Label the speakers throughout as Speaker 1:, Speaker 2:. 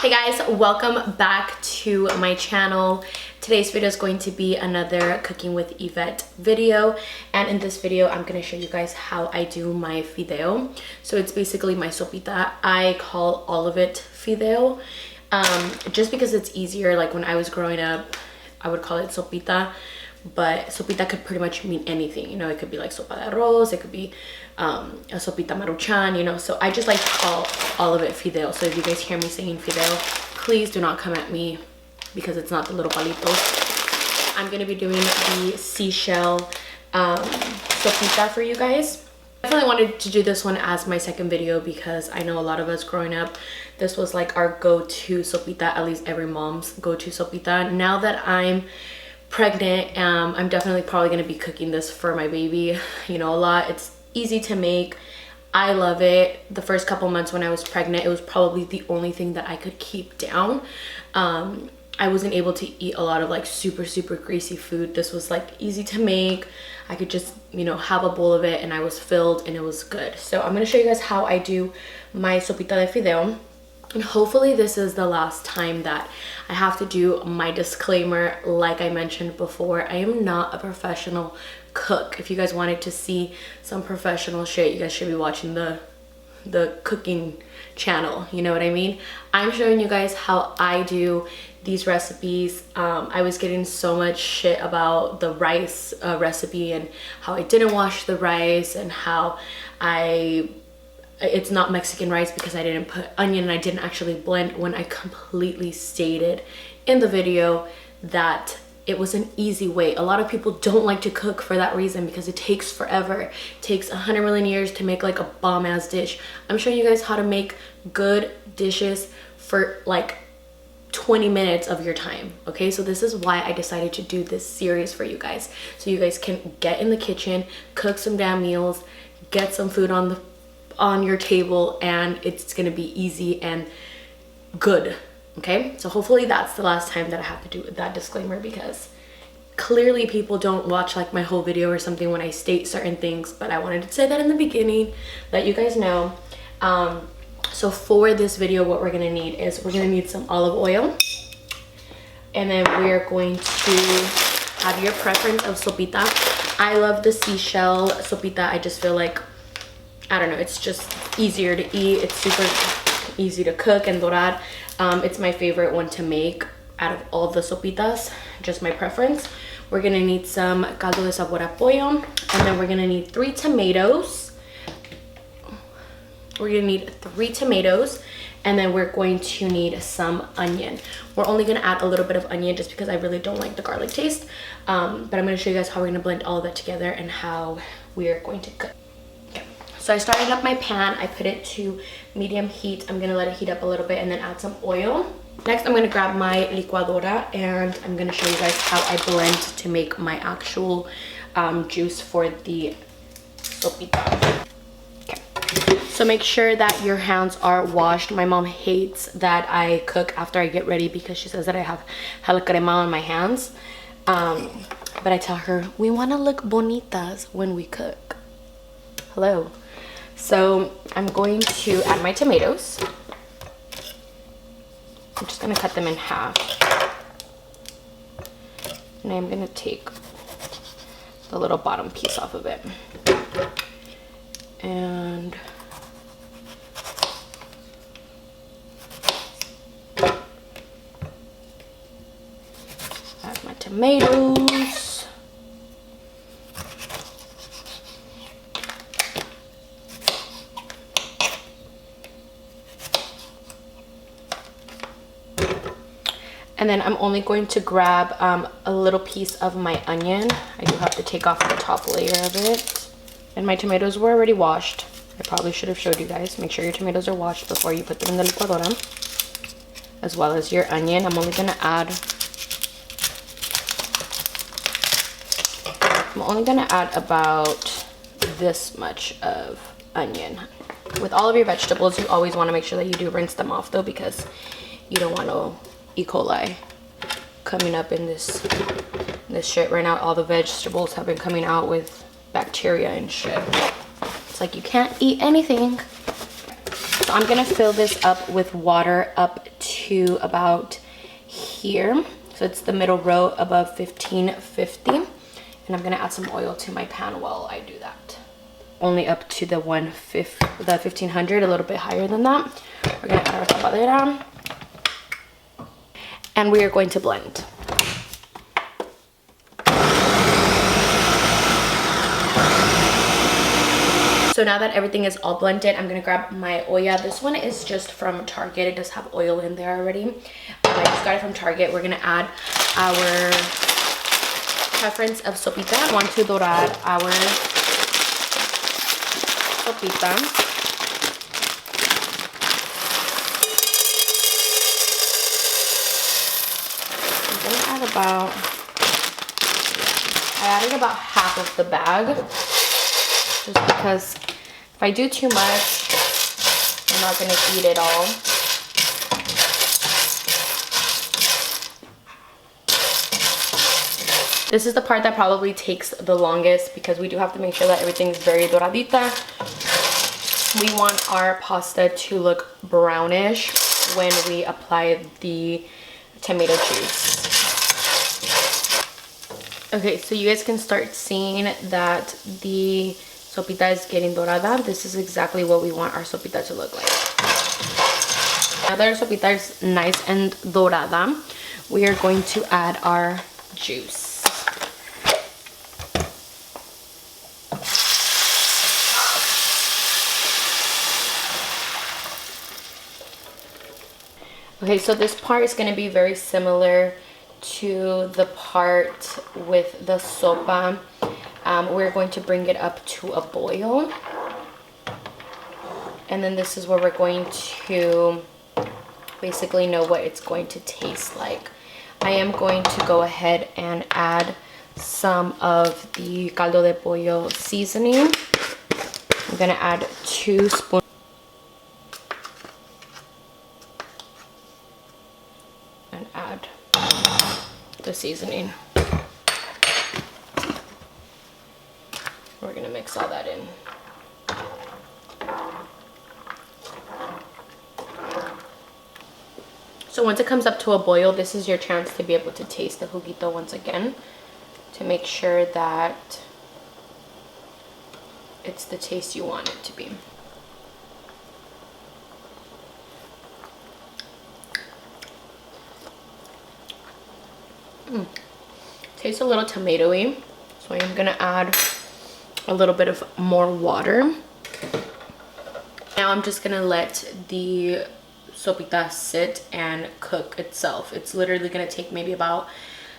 Speaker 1: Hey guys, welcome back to my channel. Today's video is going to be another cooking with Evette video, and in this video I'm going to show you guys how I do my fideo. So it's basically my sopita. I call all of it fideo just because it's easier. Like when I was growing up I would call it sopita, but sopita could pretty much mean anything, you know. It could be like sopa de arroz, it could be a sopita maruchan, you know. So I just like to call all of it fideo. So if you guys hear me saying fideo, please do not come at me because it's not the little palitos. I'm gonna be doing the seashell sopita for you guys. Definitely wanted to do this one as my second video because I know a lot of us growing up, this was like our go-to sopita, at least every mom's go-to sopita. Now that I'm pregnant, I'm definitely probably going to be cooking this for my baby, you know, a lot. It's easy to make. I love it. The first couple months when I was pregnant, it was probably the only thing that I could keep down. I wasn't able to eat a lot of like super greasy food. This was like easy to make. I could just, you know, have a bowl of it and I was filled and it was good. So I'm going to show you guys how I do my sopita de fideo. And hopefully this is the last time that I have to do my disclaimer. Like I mentioned before, I am not a professional cook. If you guys wanted to see some professional shit, you guys should be watching the cooking channel, you know what I mean? I'm showing you guys how I do these recipes. I was getting so much shit about the rice recipe and how I didn't wash the rice and how it's not Mexican rice because I didn't put onion and I didn't actually blend, when I completely stated in the video that it was an easy way. A lot of people don't like to cook for that reason because it takes forever. It takes 100 million years to make like a bomb ass dish. I'm showing you guys how to make good dishes for like 20 minutes of your time. Okay, so this is why I decided to do this series for you guys, so you guys can get in the kitchen, cook some damn meals, get some food on your table, and it's gonna be easy and good. Okay, so hopefully that's the last time that I have to do that disclaimer, because clearly people don't watch like my whole video or something when I state certain things, but I wanted to say that in the beginning, let you guys know. So for this video, what we're gonna need is we're gonna need some olive oil, and then we're going to have your preference of sopita. I love the seashell sopita. I just feel like, I don't know, it's just easier to eat. It's super easy to cook and dorar. It's my favorite one to make out of all the sopitas, just my preference. We're gonna need some caldo de sabor a pollo, and then we're gonna need 3 tomatoes. We're gonna need 3 tomatoes, and then we're going to need some onion. We're only gonna add a little bit of onion just because I really don't like the garlic taste. But I'm gonna show you guys how we're gonna blend all of that together and how we are going to cook. So I started up my pan, I put it to medium heat. I'm gonna let it heat up a little bit and then add some oil. Next, I'm gonna grab my licuadora and I'm gonna show you guys how I blend to make my actual juice for the sopita. Okay, so make sure that your hands are washed. My mom hates that I cook after I get ready because she says that I have hella crema on my hands. But I tell her, we wanna look bonitas when we cook. Hello. So I'm going to add my tomatoes. I'm just gonna cut them in half. And I'm gonna take the little bottom piece off of it. And add my tomatoes. And then I'm only going to grab a little piece of my onion. I do have to take off the top layer of it. And my tomatoes were already washed. I probably should have showed you guys. Make sure your tomatoes are washed before you put them in the licuadora, as well as your onion. I'm only gonna add about this much of onion. With all of your vegetables, you always want to make sure that you do rinse them off though, because you don't want no E. coli coming up in this shit. Right now all the vegetables have been coming out with bacteria and shit. It's like you can't eat anything. So I'm gonna fill this up with water up to about here. So it's the middle row above 1550. And I'm gonna add some oil to my pan while I do that. Only up to the 1500, a little bit higher than that. We're gonna add our tapadera. And we are going to blend. So now that everything is all blended, I'm gonna grab my olla. This one is just from Target. It does have oil in there already. I just got it from Target. We're gonna add our preference of sopita. I want to dorar our sopita. I'm gonna add I added about half of the bag. Just because if I do too much, I'm not going to eat it all. This is the part that probably takes the longest because we do have to make sure that everything is very doradita. We want our pasta to look brownish when we apply the tomato juice. Okay, so you guys can start seeing that the sopita is getting dorada. This is exactly what we want our sopita to look like. Now that our sopita is nice and dorada, we are going to add our juice. Okay, so this part is going to be very similar to the part with the sopa. We're going to bring it up to a boil. And then this is where we're going to basically know what it's going to taste like. I am going to go ahead and add some of the caldo de pollo seasoning. I'm going to add 2 spoons. And add the seasoning. We're gonna mix all that in. So once it comes up to a boil, this is your chance to be able to taste the juguito once again to make sure that it's the taste you want it to be. Tastes a little tomatoey, so I'm gonna add a little bit of more water. Now I'm just gonna let the sopita sit and cook itself. It's literally gonna take maybe about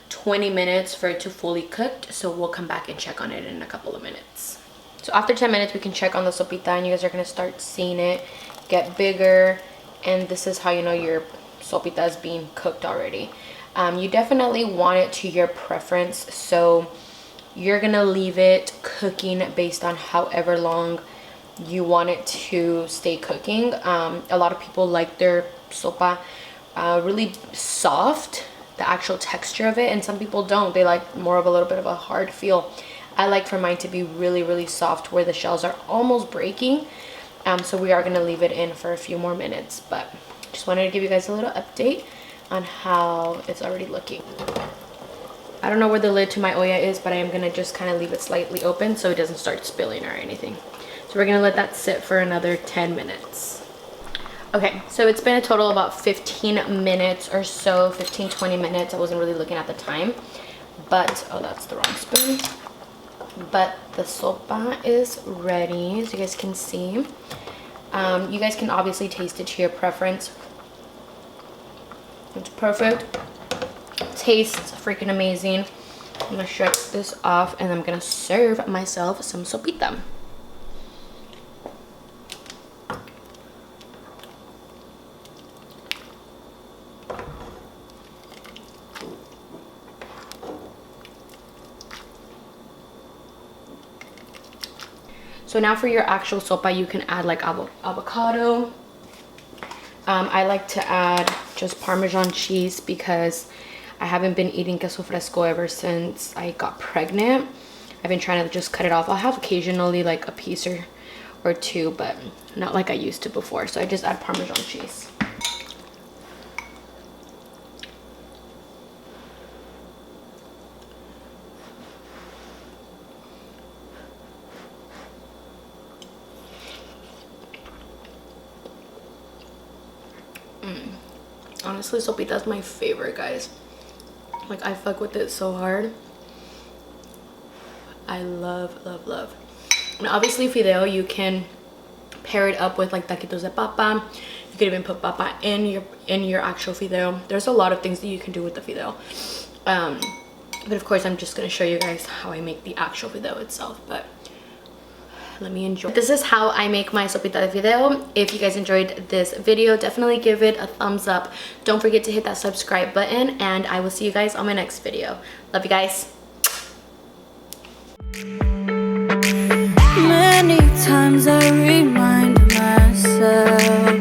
Speaker 1: 20 minutes for it to fully cooked, so we'll come back and check on it in a couple of minutes. So after 10 minutes we can check on the sopita, and you guys are gonna start seeing it get bigger, and this is how you know your sopita is being cooked already. You definitely want it to your preference, so you're gonna leave it cooking based on however long you want it to stay cooking. A lot of people like their sopa really soft, the actual texture of it, and some people don't. They like more of a little bit of a hard feel. I like for mine to be really, really soft where the shells are almost breaking. So we are gonna leave it in for a few more minutes, but just wanted to give you guys a little update on how it's already looking. I don't know where the lid to my olla is, but I am gonna just kind of leave it slightly open so it doesn't start spilling or anything. So we're gonna let that sit for another 10 minutes. Okay, so it's been a total of about 15 minutes or so, 15-20 minutes. I wasn't really looking at the time, but oh, that's the wrong spoon. But the sopa is ready, as you guys can see. You guys can obviously taste it to your preference. It's perfect. Tastes freaking amazing. I'm gonna shut this off and I'm gonna serve myself some sopita. So now for your actual sopa, you can add like avocado. I like to add just Parmesan cheese because I haven't been eating queso fresco ever since I got pregnant. I've been trying to just cut it off. I'll have occasionally like a piece or two, but not like I used to before. So I just add Parmesan cheese. Honestly, sopita is my favorite, guys. Like, I fuck with it so hard. I love, love, love. And obviously fideo, you can pair it up with like taquitos de papa. You could even put papa in your actual fideo. There's a lot of things that you can do with the fideo. But of course, I'm just gonna show you guys how I make the actual fideo itself. But let me enjoy. This is how I make my sopita de fideo. If you guys enjoyed this video, definitely give it a thumbs up. Don't forget to hit that subscribe button, and I will see you guys on my next video. Love you guys.
Speaker 2: Many times I remind myself